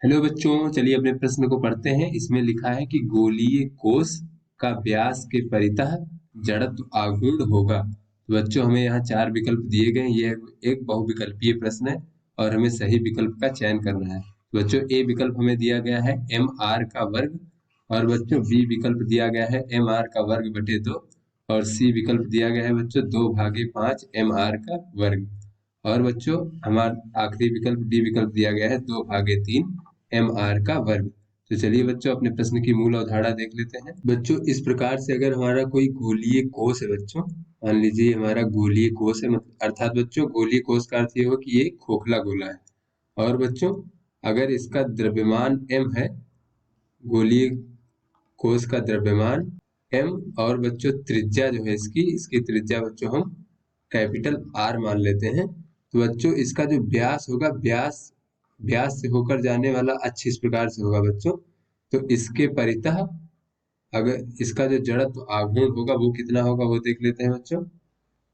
Hello बच्चों, चलिए अपने प्रश्न को पढ़ते हैं। इसमें लिखा है कि गोलीय कोश का व्यास के परितः जड़त्व आघूर्ण होगा। तो बच्चों हमें यहाँ चार विकल्प दिए गए हैं। ये एक बहुविकल्पीय प्रश्न है और हमें सही विकल्प का चयन करना है। तो बच्चों ए विकल्प हमें दिया गया है mr का वर्ग, और बच्चों बी विकल्प दिया गया है mr का वर्ग बटे 2, और सी विकल्प दिया गया है बच्चों 2/5 mr का वर्ग, और बच्चों हमारा आखिरी विकल्प डी विकल्प दिया गया है 2/3 mr का वर्ग। तो चलिए बच्चों अपने प्रश्न की मूल अवधारणा देख लेते हैं। बच्चों इस प्रकार से अगर हमारा कोई गोलीय कोश है बच्चों, मान लीजिए हमारा गोलीय कोश है, अर्थात बच्चों गोलीय कोश का अर्थ ये हो कि ये खोखला गोला है, और बच्चों अगर इसका द्रव्यमान m है, गोलीय कोश का द्रव्यमान m, और बच्चों त्रिज्या जो है इसकी त्रिज्या बच्चों हम कैपिटल R मान लेते हैं। तो बच्चों इसका जो व्यास होगा, व्यास से होकर जाने वाला अक्ष इस प्रकार से होगा बच्चों। तो इसके परितः अगर इसका जो जड़त्व आघूर्ण होगा वो कितना होगा वो देख लेते हैं बच्चों।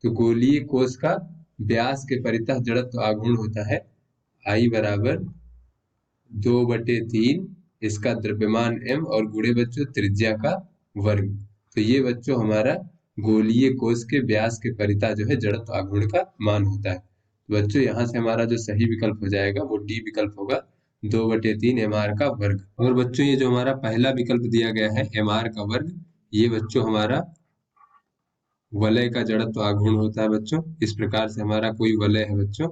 तो गोलीय कोश का व्यास के परितः जड़त्व आघूर्ण होता है I बराबर 2/3 इसका द्रव्यमान m और गुणे बच्चों त्रिज्या का वर्ग। तो ये बच्चों हमारा गोलीय कोश के व्यास के परितः जो है जड़त्व आघूर्ण का मान होता है। तो बच्चों यहाँ से हमारा जो सही विकल्प हो जाएगा वो डी विकल्प होगा 2/3 mr का वर्ग। और बच्चों ये जो हमारा पहला विकल्प दिया गया है mr का वर्ग, ये बच्चों हमारा वलय का जड़त्व आघूर्ण होता है बच्चों। इस प्रकार से हमारा कोई वलय है बच्चों,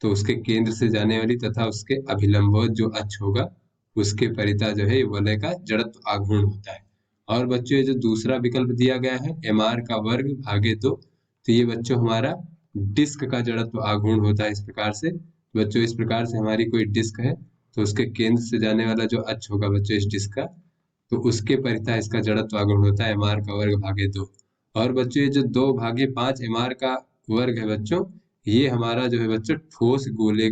तो उसके केंद्र से जाने वाली तथा उसके अभिलंबवत जो अक्ष होगा उसके परितः जो है वलय का जड़त्व आघूर्ण होता है। और बच्चों ये जो दूसरा विकल्प दिया गया है mr का वर्ग भागे 2, तो ये बच्चों हमारा डिस्क का जड़त्व आघूर्ण होता है इस प्रकार से। बच्चों इस प्रकार से हमारी कोई डिस्क है, तो उसके केंद्र से जाने वाला जो अक्ष होगा बच्चों इस डिस्क का, तो उसके परितः इसका जड़त्व आघूर्ण होता है mr का वर्ग भागे 2। और बच्चों ये जो 2/5 mr का वर्ग है बच्चों, ये हमारा जो है बच्चों ठोस गोले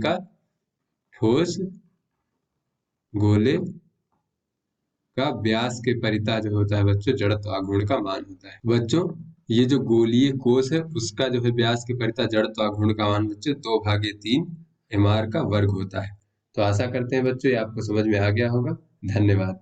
का व्यास के परितः जो होता है बच्चों जड़त्व आघूर्ण का मान होता है। बच्चों ये जो गोलीय कोश है उसका जो है व्यास के परितः जड़त्व आघूर्ण का मान बच्चों 2/3 mr का वर्ग होता है। तो आशा करते हैं बच्चों ये आपको समझ में आ गया होगा। धन्यवाद।